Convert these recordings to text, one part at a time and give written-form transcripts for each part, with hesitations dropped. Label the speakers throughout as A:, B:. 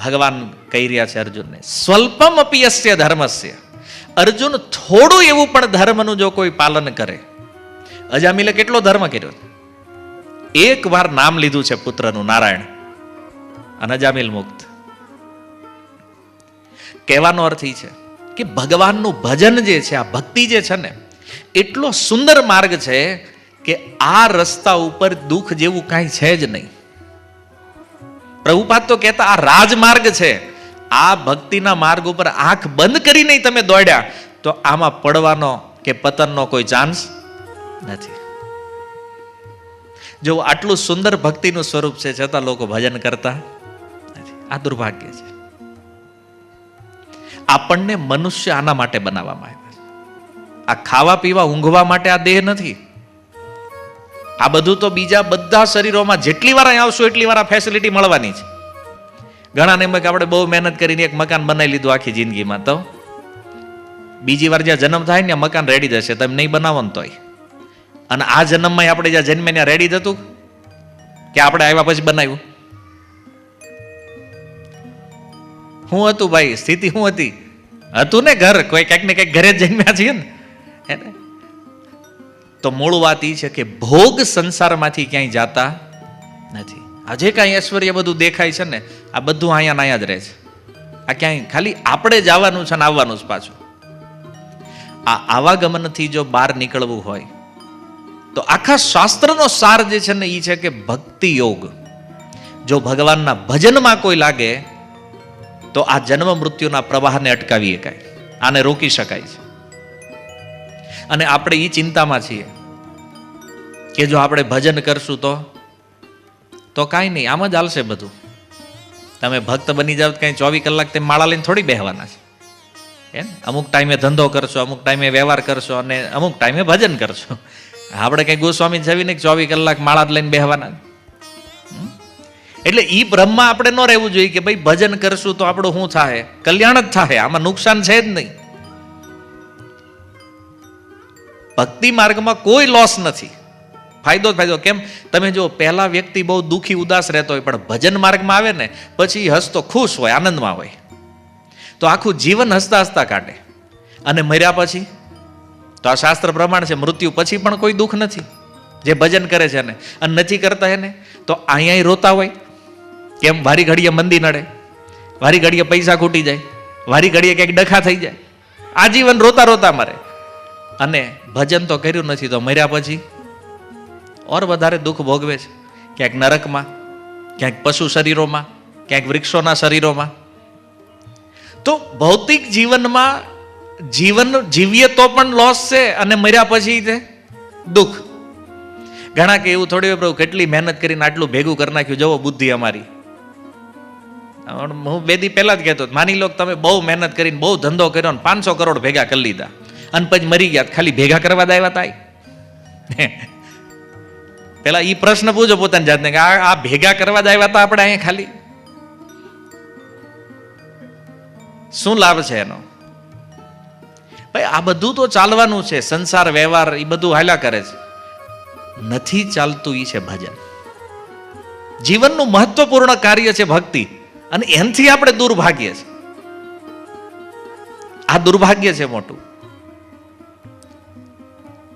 A: ભગવાન કહી રહ્યા છે અર્જુનને, સ્વલ્પમ અપિયસ્ય ધર્મસ્ય. અર્જુન, થોડું એવું પણ ધર્મનું જો કોઈ પાલન કરે. અજામિલે કેટલો ધર્મ કર્યો, એક વાર નામ લીધું છે પુત્રનું નારાયણ, અને અજામિલ મુક્ત. કહેવાનો અર્થ એ છે કે ભગવાનનું ભજન જે છે, આ ભક્તિ જે છે ને, એટલો સુંદર માર્ગ છે કે આ રસ્તા ઉપર દુઃખ જેવું કાંઈ છે જ નહીં. પ્રભુપાદ તો કહેતા આ રાજમાર્ગ છે. આ ભક્તિના માર્ગ ઉપર આંખ બંધ કરીને તમે દોડ્યા તો આમાં પડવાનો કે પતનનો કોઈ ચાન્સ નથી. જો આટલું સુંદર ભક્તિનું સ્વરૂપ છે છતાં લોકો ભજન કરતા નથી. આ દુર્ભાગ્ય છે. આપણને મનુષ્ય આના માટે બનાવવામાં આવ્યા છે. આ ખાવા પીવા ઊંઘવા માટે આ દેહ નથી. આ બધું તો બીજા બધા શરીરોમાં જેટલી વાર અહીં આવશું એટલી વાર આ ફેસિલિટી મળવાની છે. ઘણાને એમ કે આપણે બહુ મહેનત કરીને એક મકાન બનાવી લીધું આખી જિંદગીમાં, તો બીજી વાર જ્યાં જન્મ થાય ને મકાન રેડી જશે, તમે નહીં બનાવો ને તોય. અને આ જન્મમાં આપણે જ્યાં જન્મે ત્યાં રેડી થતું કે આપણે આવ્યા પછી બનાવ્યું? શું હતું ભાઈ, સ્થિતિ શું હતી? હતું ને ઘર, કોઈ કંઈક ને કંઈક ઘરે જ જન્મ્યા છીએ ને. તો મૂળ વાત એ છે કે ભોગ સંસારમાંથી ક્યાંય જાતા નથી. આજે કાંઈ ઐશ્વર્ય બધું દેખાય છે ને, આ બધું અહીંયા અહીંયા જ રહે છે. આ ક્યાંય ખાલી આપણે જવાનું છે ને આવવાનું જ પાછું. આ આવાગમનથી જો બહાર નીકળવું હોય તો આખા શાસ્ત્રનો સાર જે છે ને એ છે કે ભક્તિ યોગ. જો ભગવાનના ભજનમાં કોઈ લાગે તો આ જન્મ મૃત્યુના પ્રવાહને અટકાવી શકાય, આને રોકી શકાય છે. અને આપણે એ ચિંતામાં છીએ કે જો આપણે ભજન કરશું તો કાંઈ નહીં, આમ જ હાલશે બધું. તમે ભક્ત બની જાવ કાંઈ 24 કલાક તમે માળા લઈને થોડી બેહવાના છે. એમ અમુક ટાઈમે ધંધો કરશો, અમુક ટાઈમે વ્યવહાર કરશો અને અમુક ટાઈમે ભજન કરશો. આપણે કઈ ગોસ્વામી છવીને 24 કલાક માળા લઈને બેહવાના. એટલે ઈ ભ્રમમાં આપણે ન રહેવું જોઈએ કે ભાઈ ભજન કરશું તો આપણું શું થાય, કલ્યાણ જ થાય, આમાં નુકસાન છે જ નહીં. ભક્તિ માર્ગમાં કોઈ લોસ નથી, ફાયદો જ ફાયદો. કેમ, તમે જો પહેલા વ્યક્તિ બહુ દુઃખી ઉદાસ રહેતો હોય પણ ભજન માર્ગમાં આવે ને પછી હસતો ખુશ હોય, આનંદમાં હોય, તો આખું જીવન હસતા હસતા કાઢે. અને મર્યા પછી તો આ શાસ્ત્ર પ્રમાણ છે, મૃત્યુ પછી પણ કોઈ દુઃખ નથી જે ભજન કરે છે ને. અને નથી કરતા એને તો અહીંયા રોતા હોય. કેમ, વારી ઘડીએ મંદી નડે, વારી ઘડીએ પૈસા ખૂટી જાય, વારી ઘડીએ ક્યાંક ડખા થઈ જાય, આજીવન રોતા રોતા મરે. અને ભજન તો કર્યું નથી તો મર્યા પછી ઓર વધારે દુઃખ ભોગવે છે. ક્યાંક નરકમાં, ક્યાંક પશુ શરીરોમાં, ક્યાંક વૃક્ષોના શરીરોમાં. તો ભૌતિક જીવનમાં જીવન જીવીએ તો પણ લોસ છે અને મર્યા પછી તે દુઃખ. ઘણા કે એવું થોડી પ્રભુ કેટલી મહેનત કરીને આટલું ભેગું કરી નાખ્યું, જવો બુદ્ધિ અમારી. હું 2 દી પહેલા જ કહેતો, માની લો તમે બહુ મહેનત કરીને બહુ ધંધો કર્યો ને 500 કરોડ ભેગા કરી લીધા અને પછી મરી ગયા, ખાલી ભેગા કરવા જ આવ્યા હતા? પેલા ઈ પ્રશ્ન પૂછો પોતાની જાતને કે આ ભેગા કરવા જ આવ્યા હતા આપણે અહીંયા ખાલી? શું લાભ છે એનો? ભાઈ આ બધું તો ચાલવાનું છે, સંસાર વ્યવહાર એ બધું હાલ્યા કરે છે. નથી ચાલતું ઈ છે ભજન. જીવનનું મહત્વપૂર્ણ કાર્ય છે ભક્તિ, અને એનથી આપણે દુર્ભાગ્ય છે. આ દુર્ભાગ્ય છે મોટું.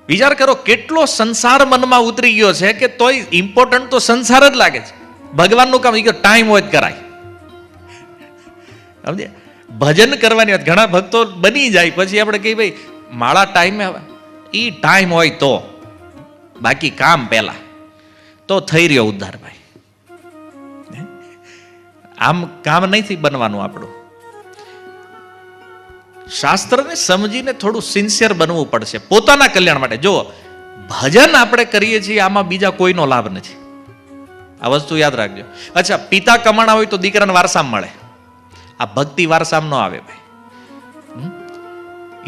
A: વિચાર કરો કેટલો સંસાર મનમાં ઉતરી ગયો છે કે તોય ઇમ્પોર્ટન્ટ તો સંસાર જ લાગે છે. ભગવાનનું કામ ટાઈમ હોય જ કરાય. સમજે, ભજન કરવાની વાત. ઘણા ભક્તો બની જાય પછી આપણે કહીએ ભાઈ માળા ટાઈમે આવે, એ ટાઈમ હોય તો, બાકી કામ પહેલા તો થઈ રહ્યો ઉદ્ધાર ભાઈ. આમ કામ નથી બનવાનું આપણું. શાસ્ત્રને સમજીને થોડું સિન્સિયર બનવું પડશે પોતાના કલ્યાણ માટે. જો ભજન આપણે કરીએ છીએ આમાં બીજા કોઈનો લાભ નથી, આ વસ્તુ યાદ રાખજો. અચ્છા, પિતા કમાણા હોય તો દીકરાને વારસામાં મળે, આ ભક્તિ વારસામાં ન આવે ભાઈ.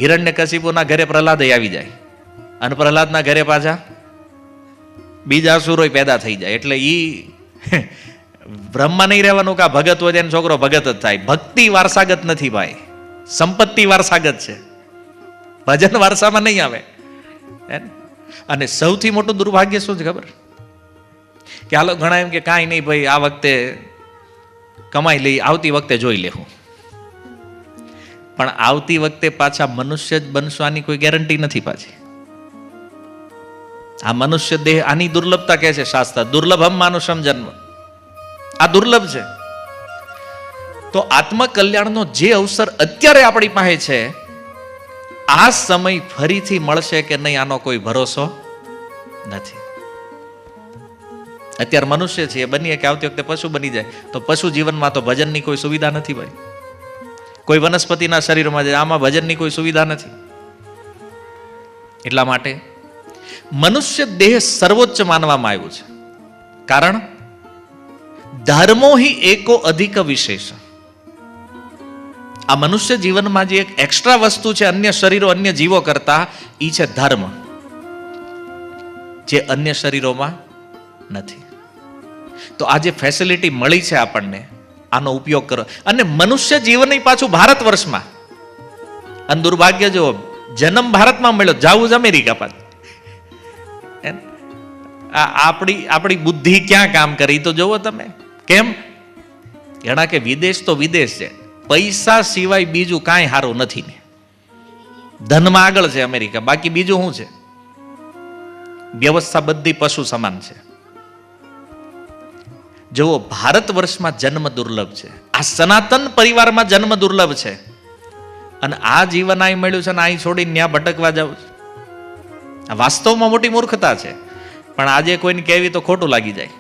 A: હિરણ્યકશિપુના ઘરે પ્રહલાદ આવી જાય અને પ્રહલાદના ઘરે પાછા બીજા અસુરો પેદા થઈ જાય. એટલે ઈ બ્રહ્મા નહીં રહેવાનું કે ભગત હોય તેનો છોકરો ભગત જ થાય. ભક્તિ વારસાગત નથી ભાઈ, સંપત્તિ વારસાગત છે, ભજન વારસામાં નહીં આવે. અને સૌથી મોટું દુર્ભાગ્ય શું છે ખબર? કે હાલો ઘણા એમ કે કાંઈ નહીં ભાઈ, આ વખતે કમાઈ લઈ, આવતી વખતે જોઈ લેવું. પણ આવતી વખતે પાછા મનુષ્ય જ બનશો આની કોઈ ગેરંટી નથી પાછી. આ મનુષ્ય દેહ, આની દુર્લભતા કહે છે શાસ્ત્ર, દુર્લભમ માનુષમ જન્મ. આ દુર્લભ છે. તો આત્મકલ્યાણનો જે અવસર અત્યારે આપણી પાસે છે, આ સમય ફરીથી મળશે કે નહીં આનો કોઈ ભરોસો નથી. અત્યારે મનુષ્ય છે, બનીએ કે આવતી વખતે પશુ બની જાય. તો પશુ જીવનમાં તો ભજનની કોઈ સુવિધા નથી ભાઈ. કોઈ વનસ્પતિના શરીરમાં જાય, આમાં ભજનની કોઈ સુવિધા નથી. એટલા માટે મનુષ્ય દેહ સર્વોચ્ચ માનવામાં આવ્યું છે. કારણ ધર્મો હિ એકો અધિક વિશેષ. આ મનુષ્ય જીવનમાં જે એક એક્સ્ટ્રા વસ્તુ છે અન્ય શરીરો, અન્ય જીવો કરતા, એ છે ધર્મ, જે અન્ય શરીરોમાં નથી. તો આ જે ફેસિલિટી મળી છે આપણને, આનો ઉપયોગ કરો. અને મનુષ્ય જીવન પાછું ભારત વર્ષમાં. અને દુર્ભાગ્ય જો જન્મ ભારતમાં મળ્યો, જાવું જ અમેરિકા પાછું. આપણી બુદ્ધિ ક્યાં કામ કરી તો જોવો તમે. કેમ? ઘણા કે વિદેશ તો વિદેશ છે, પૈસા સિવાય બીજું કાંઈ સારું નથી ને. ધનમાં આગળ છે અમેરિકા, બાકી બીજું શું છે? વ્યવસ્થા બધી પશુ સમાન છે. જુઓ, ભારત વર્ષમાં જન્મ દુર્લભ છે, આ સનાતન પરિવારમાં જન્મ દુર્લભ છે. અને આ જીવન અહીં મળ્યું છે ને અહીં છોડીને ત્યાં ભટકવા જાવ છે. આ વાસ્તવમાં મોટી મૂર્ખતા છે. પણ આજે કોઈને કહેવી તો ખોટું લાગી જાય.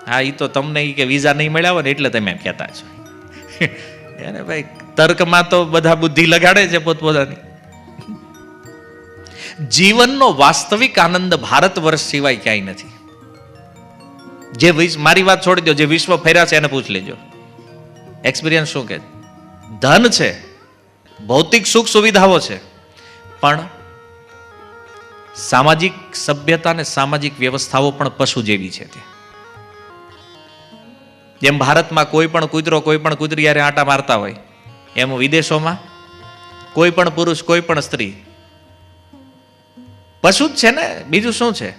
A: હા, એ તો તમને કે વિઝા નહીં મળ્યા હોય ને એટલે તમે એમ કહેતા છો. એને ભાઈ તર્કમાં તો બધા બુદ્ધિ લગાડે છે પોતપોતાની. જીવનનો વાસ્તવિક આનંદ ભારત વર્ષ સિવાય ક્યાંય નથી. જે મારી વાત છોડી દો, જે વિશ્વ ફેર્યા છે એને પૂછ લેજો, એક્સપિરિયન્સ શું કે. ધન છે, ભૌતિક સુખ સુવિધાઓ છે, પણ સામાજિક સભ્યતા અને સામાજિક વ્યવસ્થાઓ પણ પશુ જેવી છે. જેમ ભારતમાં કોઈ પણ કૂતરો કોઈ પણ કૂતરી યારે આંટા મારતા હોય, એમ વિદેશોમાં કોઈ પણ પુરુષ કોઈ પણ સ્ત્રી પશુ જ છે ને. બીજું શું છે?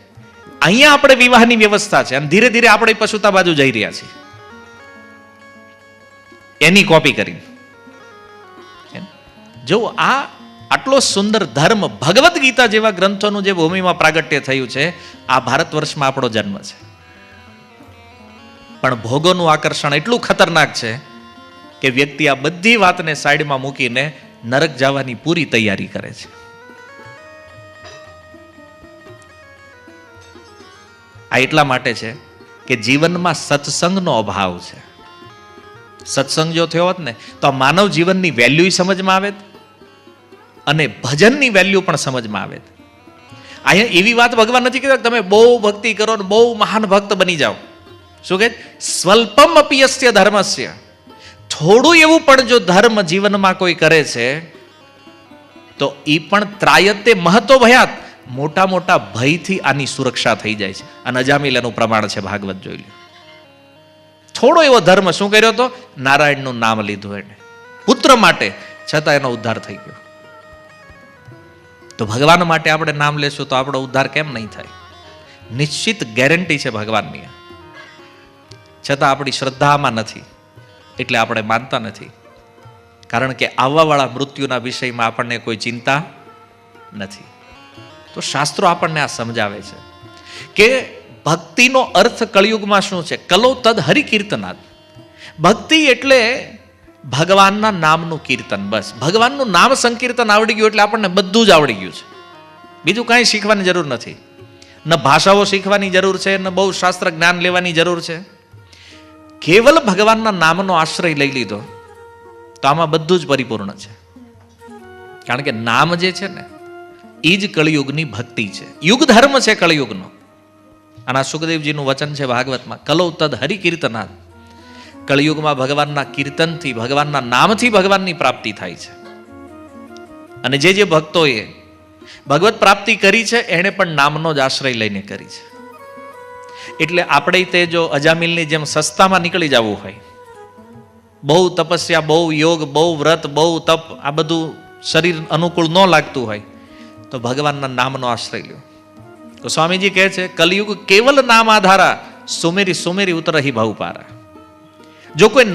A: અહીંયા આપણે વિવાહની વ્યવસ્થા છે અને ધીરે ધીરે આપણે પશુતા બાજુ જઈ રહ્યા છીએ, એની કોપી કરી. જો આ આટલો સુંદર ધર્મ, ભગવદ્ ગીતા જેવા ગ્રંથોનું જે ભૂમિમાં પ્રાગટ્ય થયું છે, આ ભારત વર્ષમાં આપણો જન્મ છે. પણ ભોગોનું આકર્ષણ એટલું ખતરનાક છે કે વ્યક્તિ આ બધી વાતને સાઈડમાં મૂકીને નરક જવાની પૂરી તૈયારી કરે છે. આ એટલા માટે છે કે જીવનમાં સત્સંગનો અભાવ છે. સત્સંગ જો થયો હોત ને તો આ માનવ જીવનની વેલ્યુ સમજમાં આવે અને ભજનની વેલ્યુ પણ સમજમાં આવે. અહીંયા એવી વાત ભગવાન નથી કહેતા તમે બહુ ભક્તિ કરો ને બહુ મહાન ભક્ત બની જાઓ. શું કહે? સ્વલ્પમ અપિયસ્ય ધર્મસ્ય. થોડું એવું પણ જો ધર્મ જીવનમાં કોઈ કરે છે તો એ પણ ત્રાયતે મહત્વ ભયાત, મોટા મોટા ભયથી આની સુરક્ષા થઈ જાય છે. અને અજામિલ એનું પ્રમાણ છે, ભાગવત જોઈ લો. થોડો એવો ધર્મ શું કર્યો તો? નારાયણનું નામ લીધું એને પુત્ર માટે, છતાં એનો ઉદ્ધાર થઈ ગયો. તો ભગવાન માટે આપણે નામ લેશું તો આપણો ઉદ્ધાર કેમ નહીં થાય? નિશ્ચિત ગેરંટી છે ભગવાનની. છતાં આપણી શ્રદ્ધામાં નથી એટલે આપણે માનતા નથી. કારણ કે આવવાવાળા મૃત્યુના વિષયમાં આપણને કોઈ ચિંતા નથી. તો શાસ્ત્રો આપણને આ સમજાવે છે કે ભક્તિનો અર્થ કળિયુગમાં શું છે? કલો તદ હરિકીર્તનાદ. ભક્તિ એટલે ભગવાનના નામનું કીર્તન. બસ ભગવાનનું નામ સંકીર્તન આવડી ગયું એટલે આપણને બધું જ આવડી ગયું છે. બીજું કાંઈ શીખવાની જરૂર નથી. ન ભાષાઓ શીખવાની જરૂર છે, ન બહુ શાસ્ત્ર જ્ઞાન લેવાની જરૂર છે. કેવલ ભગવાનના નામનો આશ્રય લઈ લીધો તો આમાં બધું જ પરિપૂર્ણ છે. કારણ કે નામ જે છે ને એ જ કળિયુગની ભક્તિ છે, યુગ ધર્મ છે કળિયુગનો. અને આ સુખદેવજીનું વચન છે ભાગવતમાં, કલૌ તદ હરિકીર્તનાદ. કળિયુગમાં ભગવાનના કીર્તનથી, ભગવાનના નામથી ભગવાનની પ્રાપ્તિ થાય છે. અને જે ભક્તોએ ભગવત પ્રાપ્તિ કરી છે એણે પણ નામનો જ આશ્રય લઈને કરી છે. એટલે આપણે તે જો અજામિલની જેમ સસ્તામાં નીકળી જવું હોય, બહુ તપસ્યા, બહુ યોગ, બહુ વ્રત, બહુ તપ, આ બધું શરીર અનુકૂળ ન લાગતું હોય તો ભગવાનના નામનો આશ્રય લ્યો. તો સ્વામીજી કહે છે કલયુગ કેવલ નામ આધારા, સુમેરી સુમેરી ઉતરહી ભાવ પારા. જો કોઈ